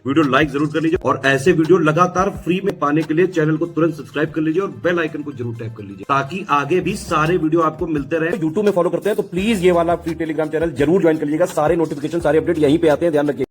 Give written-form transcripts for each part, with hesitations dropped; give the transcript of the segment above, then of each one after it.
Video like जरूर कर लीजिए और ऐसे वीडियो लगातार फ्री में पाने के लिए चैनल को तुरंत सब्सक्राइब कर लीजिए और बेल आइकन को जरूर टैप कर लीजिए ताकि आगे भी सारे वीडियो आपको मिलते रहे। यूट्यूब में फॉलो करते हैं तो प्लीज ये वाला फ्री टेलीग्राम चैनल जरूर ज्वाइन कर लीजिएगा। सारे नोटिफिकेशन सारे अपडेट यहीं पे आते हैं, ध्यान रखिए।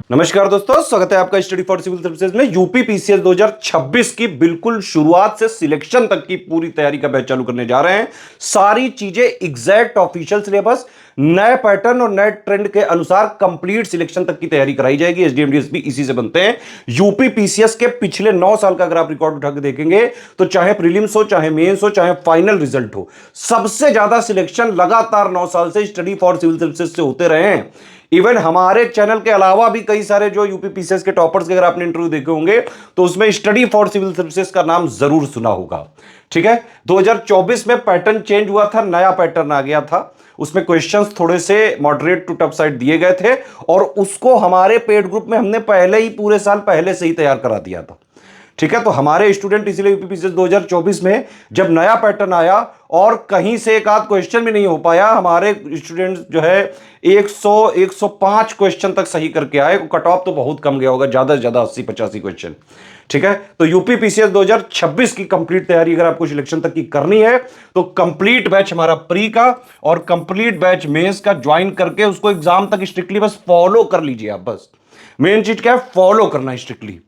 नमस्कार दोस्तों, स्वागत है आपका स्टडी फॉर सिविल सर्विसेज में। यूपी पीसीएस 2026 की बिल्कुल शुरुआत से सिलेक्शन तक की पूरी तैयारी का बैच चालू करने जा रहे हैं। सारी चीजें एग्जैक्ट ऑफिशियल सिलेबस, नए पैटर्न और नए ट्रेंड के अनुसार कंप्लीट सिलेक्शन तक की तैयारी कराई जाएगी। एसडीएम डीएसपी इसी से बनते हैं। यूपी पीसीएस के पिछले 9 साल का अगर आप रिकॉर्ड उठा के देखेंगे तो चाहे प्रीलिम्स हो, चाहे मेंस हो, चाहे फाइनल रिजल्ट हो, सबसे ज्यादा सिलेक्शन लगातार 9 साल से स्टडी फॉर सिविल सर्विसेज से होते रहे हैं। इवन हमारे चैनल के अलावा भी कई सारे जो यूपी पीसीएस के टॉपर्स के अगर आपने इंटरव्यू देखे होंगे तो उसमें स्टडी फॉर सिविल सर्विसेज का नाम जरूर सुना होगा। ठीक है, 2024 में पैटर्न चेंज हुआ था, नया पैटर्न आ गया था। उसमें क्वेश्चंस थोड़े से मॉडरेट टू टफ साइड दिए गए थे और उसको हमारे पेड ग्रुप में हमने पहले ही पूरे साल पहले से ही तैयार करा दिया था। ठीक है, तो हमारे स्टूडेंट इसलिए यूपी पीसीएस 2024 में जब नया पैटर्न आया और कहीं से एक आध क्वेश्चन भी नहीं हो पाया, हमारे स्टूडेंट जो है 105 क्वेश्चन तक सही करके आए। कट ऑफ तो बहुत कम गया होगा, ज्यादा से ज्यादा 80-85 क्वेश्चन। ठीक है, तो यूपी पीसीएस 2026 की कंप्लीट तैयारी अगर आपको सिलेक्शन तक की करनी है तो कंप्लीट बैच हमारा प्री का और कंप्लीट बैच मेंस का ज्वाइन करके उसको एग्जाम तक स्ट्रिक्टली बस फॉलो कर लीजिए। आप बस मेन चीज क्या है, फॉलो करना स्ट्रिक्टली।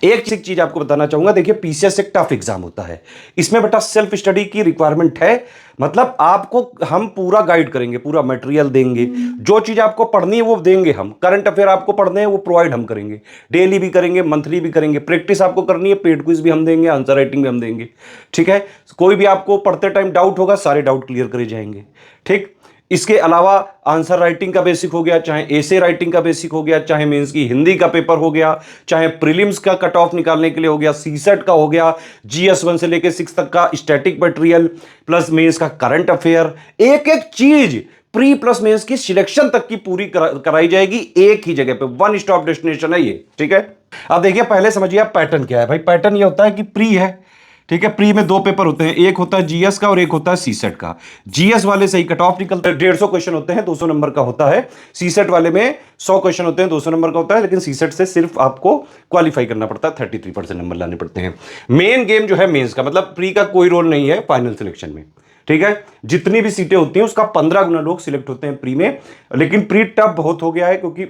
एक चीज आपको बताना चाहूंगा, देखिए पीसीएस एक टफ एग्जाम होता है, इसमें बेटा सेल्फ स्टडी की रिक्वायरमेंट है। मतलब आपको हम पूरा गाइड करेंगे, पूरा मटेरियल देंगे, जो चीज आपको पढ़नी है वो देंगे हम। करंट अफेयर आपको पढ़ने हैं वो प्रोवाइड हम करेंगे, डेली भी करेंगे, मंथली भी करेंगे। प्रैक्टिस आपको करनी है, पेड क्विज भी हम देंगे, आंसर राइटिंग भी हम देंगे। ठीक है, कोई भी आपको पढ़ते टाइम डाउट होगा, सारे डाउट क्लियर करे जाएंगे। ठीक, इसके अलावा आंसर राइटिंग का बेसिक हो गया, चाहे एसे राइटिंग का बेसिक हो गया, चाहे मेंस की हिंदी का पेपर हो गया, चाहे प्रीलिम्स का कट ऑफ निकालने के लिए हो गया, सीसेट का हो गया, जीएस 1 से लेकर 6 तक का स्टैटिक मटेरियल प्लस मेंस का करंट अफेयर, एक एक चीज प्री प्लस मेंस की सिलेक्शन तक की पूरी कराई जाएगी एक ही जगह पे। वन स्टॉप डेस्टिनेशन है ये। ठीक है, अब देखिए पहले समझिए आप पैटर्न क्या है। भाई पैटर्न ये होता है कि प्री है। ठीक है, प्री में 2 पेपर होते हैं, एक होता है जीएस का और एक होता है सीसेट का। जीएस वाले से ही कट ऑफ निकलता है, 150 क्वेश्चन होते हैं, 200 नंबर का होता है। सीसेट वाले में 100 क्वेश्चन होते हैं, 200 नंबर का होता है। लेकिन सीसेट से सिर्फ आपको क्वालिफाई करना पड़ता है, 33% नंबर लाने पड़ते हैं। मेन गेम जो है मेंस का, मतलब प्री का कोई रोल नहीं है फाइनल सिलेक्शन में। ठीक है, जितनी भी सीटें होती हैं उसका 15 गुना लोग सिलेक्ट होते हैं प्री में। लेकिन प्री टफ बहुत हो गया है क्योंकि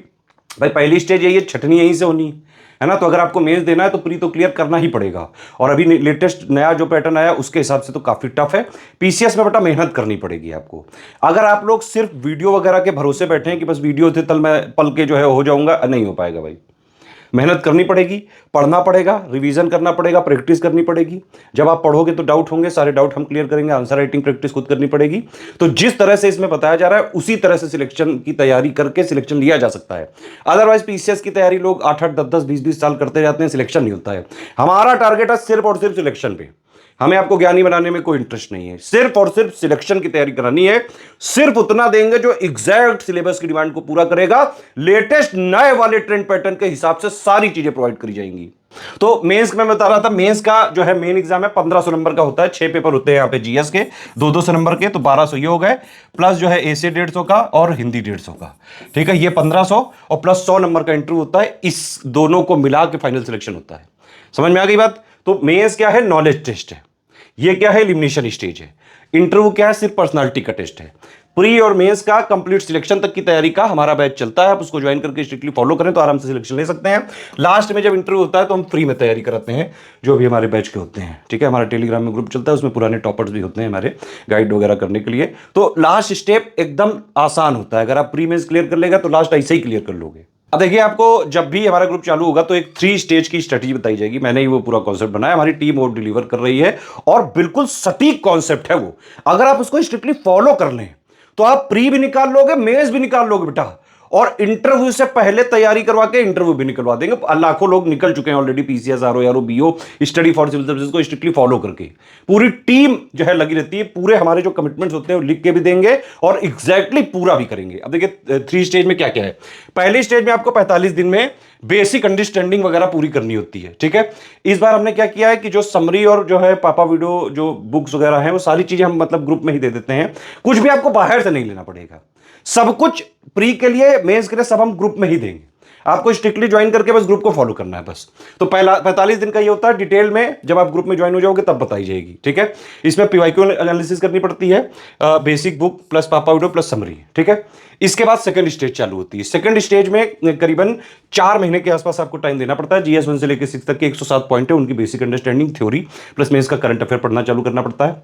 भाई पहली स्टेज यही है, छटनी यहीं से होनी है ना। तो अगर आपको मेंस देना है तो प्री तो क्लियर करना ही पड़ेगा। और अभी लेटेस्ट नया जो पैटर्न आया उसके हिसाब से तो काफी टफ है। पीसीएस में बेटा मेहनत करनी पड़ेगी आपको। अगर आप लोग सिर्फ वीडियो वगैरह के भरोसे बैठे हैं कि बस वीडियो थे तल मैं पल के जो है हो जाऊंगा, नहीं हो पाएगा भाई। मेहनत करनी पड़ेगी, पढ़ना पड़ेगा, रिवीजन करना पड़ेगा, प्रैक्टिस करनी पड़ेगी। जब आप पढ़ोगे तो डाउट होंगे, सारे डाउट हम क्लियर करेंगे। आंसर राइटिंग प्रैक्टिस खुद करनी पड़ेगी। तो जिस तरह से इसमें बताया जा रहा है उसी तरह से सिलेक्शन की तैयारी करके सिलेक्शन लिया जा सकता है। अदरवाइज पीसीएस की तैयारी लोग 8-8, 10-10, 20-20 साल करते जाते हैं, सिलेक्शन नहीं होता है। हमारा टारगेट है सिर्फ और सिर्फ सिलेक्शन पे। हमें आपको ज्ञानी बनाने में कोई इंटरेस्ट नहीं है, सिर्फ और सिर्फ सिलेक्शन की तैयारी करानी है। सिर्फ उतना देंगे जो एग्जैक्ट सिलेबस की डिमांड को पूरा करेगा। लेटेस्ट नए वाले ट्रेंड पैटर्न के हिसाब से सारी चीजें प्रोवाइड करी जाएंगी। तो मेंस में बता रहा था, मेंस का जो है मेन एग्जाम है 1500 नंबर का होता है। 6 पेपर होते हैं यहाँ पे जीएस के, 200 नंबर के, तो 1200 ये हो गए। प्लस जो है एसे 150 का और हिंदी 150 का। ठीक है, ये 1500 और प्लस 100 नंबर का इंटरव्यू होता है। इस दोनों को मिला के फाइनल सिलेक्शन होता है। समझ में आ गई बात? तो मेंस क्या है, नॉलेज टेस्ट है। ये क्या है, एलिमिनेशन स्टेज है। इंटरव्यू क्या है, सिर्फ पर्सनालिटी का टेस्ट है। प्री और मेंस का कंप्लीट सिलेक्शन तक की तैयारी का हमारा बैच चलता है। आप उसको ज्वाइन करके स्ट्रिक्टली फॉलो करें तो आराम से सिलेक्शन ले सकते हैं। लास्ट में जब इंटरव्यू होता है तो हम फ्री में तैयारी कराते हैं, जो भी हमारे बैच के होते हैं। ठीक है, हमारा टेलीग्राम में ग्रुप चलता है, उसमें पुराने टॉपर्स भी होते हैं हमारे, गाइड वगैरह करने के लिए। तो लास्ट स्टेप एकदम आसान होता है। अगर आप प्री मेंस क्लियर कर लेगा तो लास्ट ऐसे ही क्लियर कर लोगे। अब देखिए, आपको जब भी हमारा ग्रुप चालू होगा तो एक 3 स्टेज की स्ट्रेटजी बताई जाएगी। मैंने ही वो पूरा कॉन्सेप्ट बनाया, हमारी टीम वो डिलीवर कर रही है और बिल्कुल सटीक कॉन्सेप्ट है वो। अगर आप उसको स्ट्रिक्टली फॉलो कर लें तो आप प्री भी निकाल लोगे, मेंस भी निकाल लोगे बेटा। और इंटरव्यू से पहले तैयारी करवा के इंटरव्यू भी निकलवा देंगे। लाखों लोग निकल चुके हैं already PCS, RO, ARO, BO, study for civil services को स्ट्रिक्टली फॉलो करके। पूरी टीम जो है लगी रहती है, पूरे हमारे जो कमिटमेंट्स होते हैं वो लिख के भी देंगे और एग्जैक्टली पूरा भी करेंगे। अब देखिए 3 स्टेज में क्या क्या है। पहली स्टेज में आपको 45 दिन में बेसिक अंडरस्टैंडिंग वगैरह पूरी करनी होती है। ठीक है, इस बार हमने क्या किया है कि जो समरी और जो है पापा वीडियो जो बुक्स वगैरह हैं वो सारी चीजें हम मतलब ग्रुप में ही दे देते हैं, कुछ भी आपको बाहर से नहीं लेना पड़ेगा, सब कुछ प्री के लिए मेंस के लिए सब हम ग्रुप में ही देंगे, आपको स्ट्रिक्टली ज्वाइन करके बस ग्रुप को फॉलो करना है बस। तो पहला 45 दिन का ये होता है, डिटेल में जब आप ग्रुप में ज्वाइन हो जाओगे तब बताई जाएगी। ठीक है, इसमें पीवाईक्यू एनालिसिस करनी पड़ती है, बेसिक बुक प्लस पापा वीडियो प्लस समरी। ठीक है, इसके बाद सेकंड स्टेज चालू होती है। सेकंड स्टेज में करीबन 4 महीने के आसपास आपको टाइम देना पड़ता है। जीएस 1 से लेकर 6 तक के 107 पॉइंट है, उनकी basic understanding, theory plus mains का करंट अफेयर पढ़ना चालू करना पड़ता है।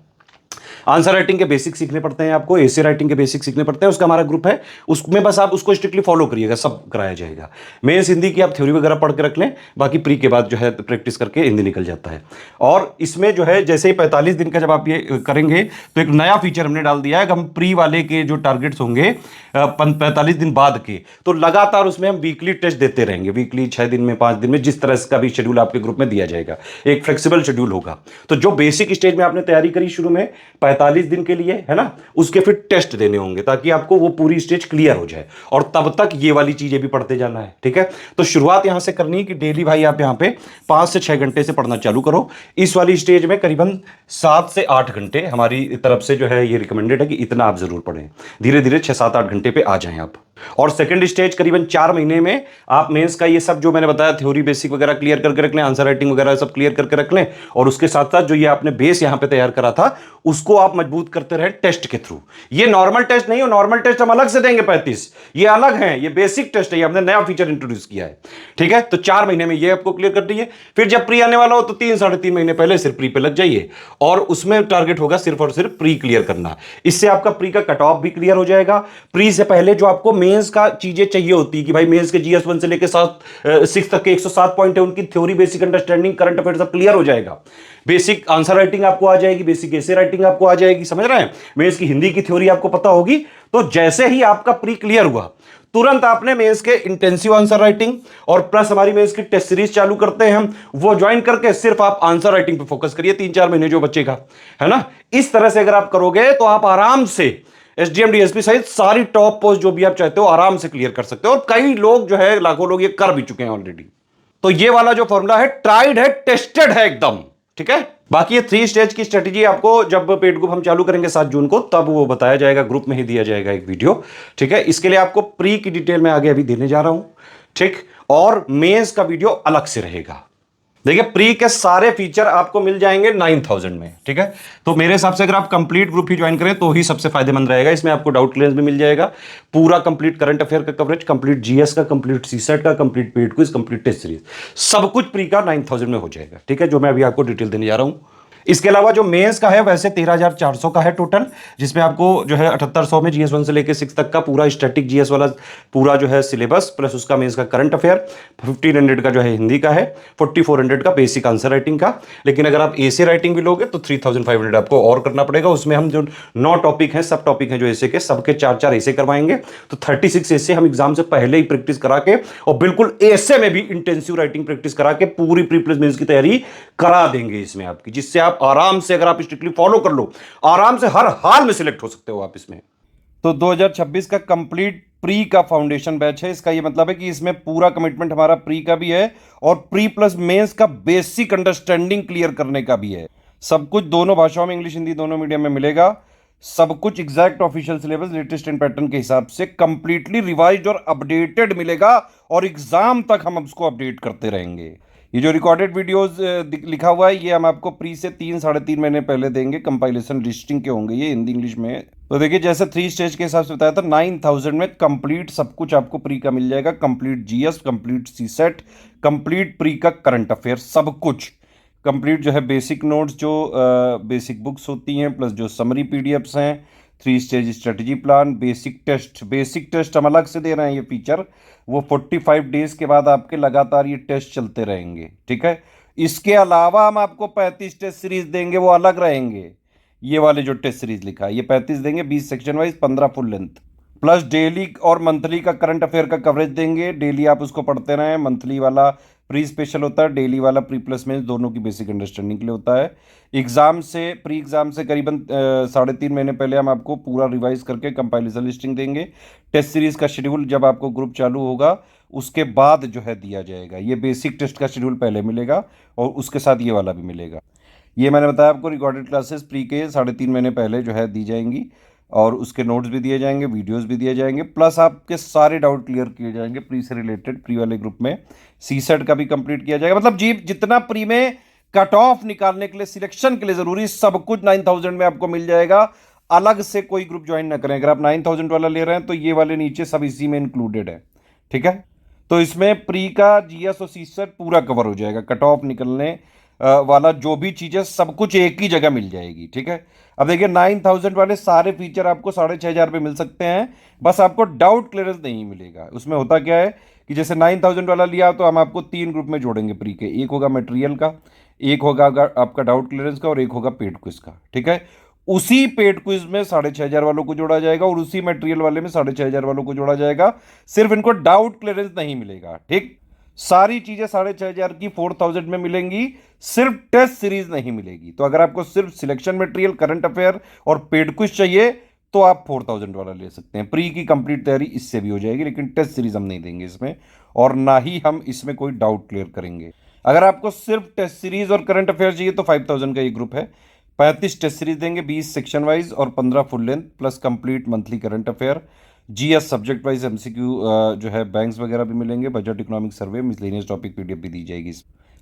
आंसर राइटिंग के बेसिक सीखने पड़ते हैं आपको, एसे राइटिंग के बेसिक सीखने पड़ते हैं, उसका हमारा ग्रुप है, उसमें बस आप उसको स्ट्रिक्टली फॉलो करिएगा, सब कराया जाएगा। मेंस हिंदी की आप थ्योरी वगैरह पढ़ के रख लें, बाकी प्री के बाद जो है प्रैक्टिस करके हिंदी निकल जाता है। और इसमें जो है जैसे ही 45 दिन का जब आप ये करेंगे तो एक नया फीचर हमने डाल दिया है कि हम प्री वाले के जो टारगेट्स होंगे 45 दिन बाद के, तो लगातार उसमें हम वीकली टेस्ट देते रहेंगे, वीकली 6 दिन में 5 दिन में, जिस तरह का भी शेड्यूल आपके ग्रुप में दिया जाएगा, एक फ्लेक्सिबल शेड्यूल होगा। तो जो बेसिक स्टेज में आपने तैयारी करी शुरू में 45 दिन के लिए, है ना, उसके फिर टेस्ट देने होंगे ताकि आपको वो पूरी स्टेज क्लियर हो जाए, और तब तक ये वाली चीजें भी पढ़ते जाना है। ठीक है, तो शुरुआत यहां से करनी है कि डेली भाई आप यहां पे 5 से 6 घंटे से पढ़ना चालू करो। इस वाली स्टेज में करीबन 7 से 8 घंटे हमारी तरफ से जो है ये रिकमेंडेड है कि इतना आप जरूर पढ़ें, धीरे धीरे 6-7-8 घंटे पे आ जाएं आप। और सेकंड स्टेज करीबन 4 महीने में आप मेंस का ये सब जो मैंने बताया थ्योरी बेसिक वगैरह क्लियर करके रख लें, आंसर राइटिंग वगैरह सब क्लियर करके रख लें, और उसके साथ साथ जो ये आपने बेस यहां पे तैयार करा था उसको आप मजबूत करते रहे टेस्ट के थ्रू। ये नॉर्मल टेस्ट नहीं हो, नॉर्मल टेस्ट हम अलग से देंगे 35, ये अलग है, ये बेसिक टेस्ट है, ये हमने नया फीचर इंट्रोड्यूस किया है। ठीक है, तो 4 महीने में ये आपको क्लियर कर दीजिए। फिर जब प्री आने वाला हो तो 3-3.5 महीने पहले सिर्फ प्री पे लग जाइए, और उसमें टारगेट होगा सिर्फ और सिर्फ प्री क्लियर करना। इससे आपका प्री का कट ऑफ भी क्लियर हो जाएगा। प्री से पहले जो आपको मेंस का चीजें चाहिए होती है कि भाई मेंस के जीएस 1 से लेकर 6 तक के 107 पॉइंट है, उनकी theory basic understanding current affair सब क्लियर हो जाएगा। बेसिक आंसर राइटिंग आपको आ जाएगी, बेसिक एसे राइटिंग आपको आ जाएगी, समझ रहे हैं। मेंस की हिंदी की थ्योरी आपको पता होगी। तो जैसे ही आपका प्री क्लियर हुआ तुरंत आपने मेंस के इंटेंसिव आंसर राइटिंग और प्लस हमारी मेंस की टेस्ट सीरीज चालू करते हैं हम, वो ज्वाइन करके सिर्फ आप आंसर राइटिंग पे फोकस करिए 3-4 महीने जो बचेगा, है ना। इस तरह से अगर आप करोगे तो आप आराम से एसडीएम डीएसपी सहित सारी टॉप पोस्ट जो भी आप चाहते हो आराम से क्लियर कर सकते हो, और कई लोग जो है लाखों लोग ये कर भी चुके हैं ऑलरेडी। तो ये वाला जो फॉर्मूला है ट्राइड है, टेस्टेड है एकदम। ठीक है, बाकी ये 3 स्टेज की स्ट्रेटेजी आपको जब पेड ग्रुप हम चालू करेंगे 7 जून को तब वो बताया जाएगा, ग्रुप में ही दिया जाएगा एक वीडियो। ठीक है, इसके लिए आपको प्री की डिटेल में आगे अभी देने जा रहा हूं। ठीक, और मेंस का वीडियो अलग से रहेगा। देखिए प्री के सारे फीचर आपको मिल जाएंगे 9000 में। ठीक है, तो मेरे हिसाब से अगर आप कंप्लीट ग्रुप ही ज्वाइन करें तो ही सबसे फायदेमंद रहेगा। इसमें आपको डाउट क्लियरेंस भी मिल जाएगा, पूरा कंप्लीट करंट अफेयर का कवरेज, कंप्लीट जीएस का, कंप्लीट सीसेट का, complete paid quiz, complete test series, सब कुछ प्री का 9000 में हो जाएगा। ठीक है, जो मैं अभी आपको डिटेल देने जा रहा हूं। इसके अलावा जो मेंस का है वैसे 13400 का है टोटल, जिसमें आपको जो है 7800 में जीएस 1 से लेकर 6 तक का पूरा स्टैटिक जीएस वाला पूरा जो है सिलेबस प्लस उसका मेंस का करंट अफेयर, 1500 का जो है हिंदी का है, 4400 का बेसिक आंसर राइटिंग का। लेकिन अगर आप एसे राइटिंग भी लोगे तो 3500 आपको और करना पड़ेगा। उसमें हम जो 9 टॉपिक हैं, सब टॉपिक हैं जो एसे के, सबके 4-4 एसे करवाएंगे। तो 36 एसे हम एग्जाम से पहले ही प्रैक्टिस करा के, और बिल्कुल एसे में भी इंटेंसिव राइटिंग प्रैक्टिस करा के पूरी प्री प्लस मेंस की तैयारी करा देंगे इसमें आपकी, जिससे आप आराम से, अगर आप स्ट्रिक्टली फॉलो कर लो, आराम से हर हाल में सिलेक्ट हो सकते हो आप इसमें। तो 2026 का कंप्लीट प्री का फाउंडेशन बैच है। इसका ये मतलब है कि इसमें पूरा कमिटमेंट हमारा प्री का भी है और प्री प्लस मेंस का बेसिक अंडरस्टैंडिंग क्लियर करने का भी है। सब कुछ दोनों भाषाओं में, इंग्लिश हिंदी दोनों मीडियम में मिलेगा। सब कुछ एग्जैक्ट ऑफिशियल सिलेबस, लेटेस्ट इन पैटर्न के हिसाब से कंप्लीटली रिवाइज्ड और अपडेटेड मिलेगा, और एग्जाम तक हम उसको अपडेट करते रहेंगे। ये जो रिकॉर्डेड वीडियोस लिखा हुआ है ये हम आपको प्री से 3-3.5 महीने पहले देंगे। कंपाइलेशन लिस्टिंग के होंगे ये, हिंदी इंग्लिश में। तो देखिए जैसे 3 स्टेज के हिसाब से बताया था, 9000 में कंप्लीट सब कुछ आपको प्री का मिल जाएगा। Complete GS, complete CSAT, complete pre का करंट अफेयर, सब कुछ कंप्लीट जो है। बेसिक नोट्स जो बेसिक बुक्स होती हैं, प्लस जो समरी पीडीएफ्स हैं, 3 stage strategy plan, basic test हम अलग से दे रहे हैं ये फीचर। वो 45 डेज के बाद आपके लगातार ये टेस्ट चलते रहेंगे। ठीक है, इसके अलावा हम आपको 35 टेस्ट सीरीज देंगे, वो अलग रहेंगे। ये वाले जो टेस्ट सीरीज लिखा है ये 35 देंगे, 20 section wise, 15 full length. Plus daily और मंथली का करंट अफेयर का कवरेज देंगे। डेली आप उसको पढ़ते रहें, मंथली वाला प्री स्पेशल होता है, डेली वाला प्री प्लस में दोनों की बेसिक अंडरस्टैंडिंग के लिए होता है। एग्जाम से प्री एग्जाम से करीबन 3.5 महीने पहले हम आपको पूरा रिवाइज करके कंपाइलेशन लिस्टिंग देंगे। टेस्ट सीरीज का शेड्यूल जब आपको ग्रुप चालू होगा उसके बाद जो है दिया जाएगा। ये बेसिक टेस्ट का शेड्यूल पहले मिलेगा और उसके साथ ये वाला भी मिलेगा। ये मैंने बताया आपको, रिकॉर्डेड क्लासेस प्री के 3.5 महीने पहले जो है दी जाएंगी और उसके नोट्स भी दिए जाएंगे, वीडियोस भी दिए जाएंगे, प्लस आपके सारे डाउट क्लियर किए जाएंगे प्री से रिलेटेड। प्री वाले ग्रुप में सीसेट का भी कंप्लीट किया जाएगा। मतलब जी जितना प्री में कट ऑफ निकालने के लिए, सिलेक्शन के लिए जरूरी सब कुछ 9000 में आपको मिल जाएगा। अलग से कोई ग्रुप ज्वाइन ना करें। अगर आप 9000 वाला ले रहे हैं तो ये वाले नीचे सब इसी में इंक्लूडेड है, ठीक है। तो इसमें प्री का जीएस और सीसेट पूरा कवर हो जाएगा। कट ऑफ निकलने वाला जो भी चीजें सब कुछ एक ही जगह मिल जाएगी, ठीक है। अब देखिए 9000 वाले सारे फीचर आपको 6500 पे मिल सकते हैं, बस आपको डाउट क्लियरेंस नहीं मिलेगा। उसमें होता क्या है कि जैसे 9000 वाला लिया तो हम आपको 3 ग्रुप में जोड़ेंगे प्री के। एक होगा मटेरियल का, एक होगा आपका डाउट क्लियरेंस का और एक होगा पेड क्विज का, ठीक है। उसी पेड क्विज में 6500 वालों को जोड़ा जाएगा और उसी मटेरियल वाले में 6500 वालों को जोड़ा जाएगा। सिर्फ इनको डाउट क्लियरेंस नहीं मिलेगा, ठीक। सारी चीजें 6500 की 4000 में मिलेंगी, सिर्फ टेस्ट सीरीज नहीं मिलेगी। तो अगर आपको सिर्फ सिलेक्शन मटेरियल, करंट अफेयर और पेड क्विज चाहिए तो आप 4000 वाला ले सकते हैं। प्री की कंप्लीट तैयारी इससे भी हो जाएगी, लेकिन टेस्ट सीरीज हम नहीं देंगे इसमें और ना ही हम इसमें कोई डाउट क्लियर करेंगे। अगर आपको सिर्फ टेस्ट सीरीज और करंट अफेयर चाहिए तो 5000 का ये ग्रुप है। 35 टेस्ट सीरीज देंगे, 20 सेक्शन वाइज और 15 full length, plus complete monthly current affair, GS subject wise MCQ जो है बैंक्स वगैरह भी मिलेंगे, budget economic survey, miscellaneous topic PDF भी दी जाएगी।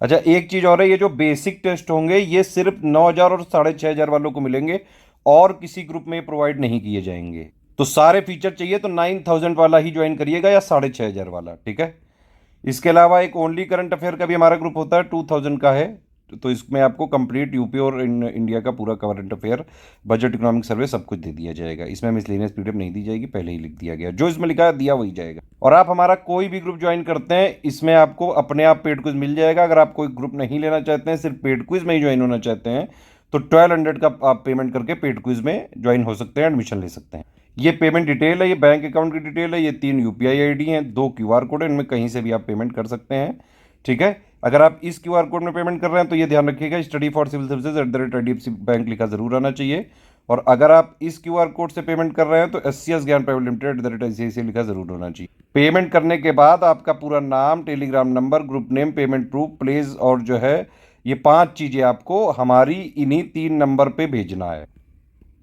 अच्छा एक चीज और है, ये जो बेसिक टेस्ट होंगे ये सिर्फ 9000 और 6500 वालों को मिलेंगे और किसी ग्रुप में प्रोवाइड नहीं किए जाएंगे। तो सारे फीचर चाहिए तो 9000 वाला ही ज्वाइन करिएगा या 6500 वाला, ठीक है। इसके अलावा एक ओनली करंट अफेयर का भी हमारा ग्रुप होता है, 2000 का है। तो इसमें आपको कंप्लीट यूपी और इंडिया का पूरा current affair, budget economic survey सब कुछ दे दिया जाएगा। इसमें मिसलेनियस पीडीएफ नहीं दी जाएगी, पहले ही लिख दिया गया, जो इसमें लिखा है दिया वही जाएगा। और आप हमारा कोई भी ग्रुप ज्वाइन करते हैं इसमें आपको अपने आप पेड क्विज मिल जाएगा। अगर आप कोई ग्रुप नहीं लेना चाहते हैं, सिर्फ पेड क्विज में ही ज्वाइन होना चाहते हैं तो 1200 का आप पेमेंट करके पेड क्विज में ज्वाइन हो सकते हैं, एडमिशन ले सकते हैं। ये पेमेंट डिटेल है, ये बैंक अकाउंट की डिटेल है, ये 3 यूपीआई आईडी हैं, 2 क्यूआर कोड है, इनमें कहीं से भी आप पेमेंट कर सकते हैं, ठीक है। अगर आप इस क्यूआर कोड में पेमेंट कर रहे हैं तो ये ध्यान रखिएगा study for civil services @IDFC bank लिखा जरूर आना चाहिए। और अगर आप इस क्यूआर कोड से पेमेंट कर रहे हैं तो SCS ज्ञान प्राइवेट लिमिटेड @ICICI लिखा जरूर होना चाहिए। पेमेंट करने के बाद आपका पूरा नाम, Telegram number, group name, payment proof, place और जो है ये 5 चीजें आपको हमारी इन्हीं 3 नंबर पे भेजना है।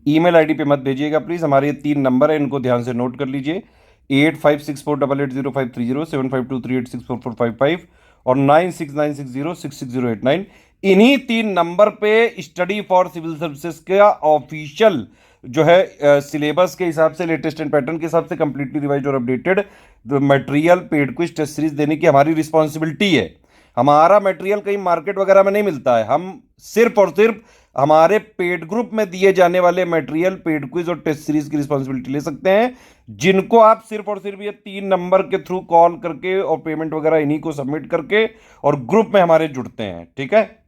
ईमेल आईडी पे मत भेजिएगा प्लीज, हमारे ये 3 नंबर है, इनको ध्यान से नोट कर लीजिए। 8564880530, 7523864455 और 9696066089। इन्हीं 3 नंबर पे स्टडी फॉर सिविल सर्विसेज का ऑफिशियल जो है सिलेबस के हिसाब से, लेटेस्ट एंड पैटर्न के हिसाब से कंप्लीटली रिवाइज और updated material, paid quiz, test series देने की हमारी रिस्पॉन्सिबिलिटी है। हमारा मटेरियल कहीं मार्केट वगैरह में नहीं मिलता है, हम सिर्फ और सिर्फ हमारे पेड ग्रुप में दिए जाने वाले मटेरियल, पेड क्विज और टेस्ट सीरीज की रिस्पॉन्सिबिलिटी ले सकते हैं, जिनको आप सिर्फ और सिर्फ ये 3 नंबर के थ्रू कॉल करके और पेमेंट वगैरह इन्हीं को सबमिट करके और ग्रुप में हमारे जुड़ते हैं, ठीक है।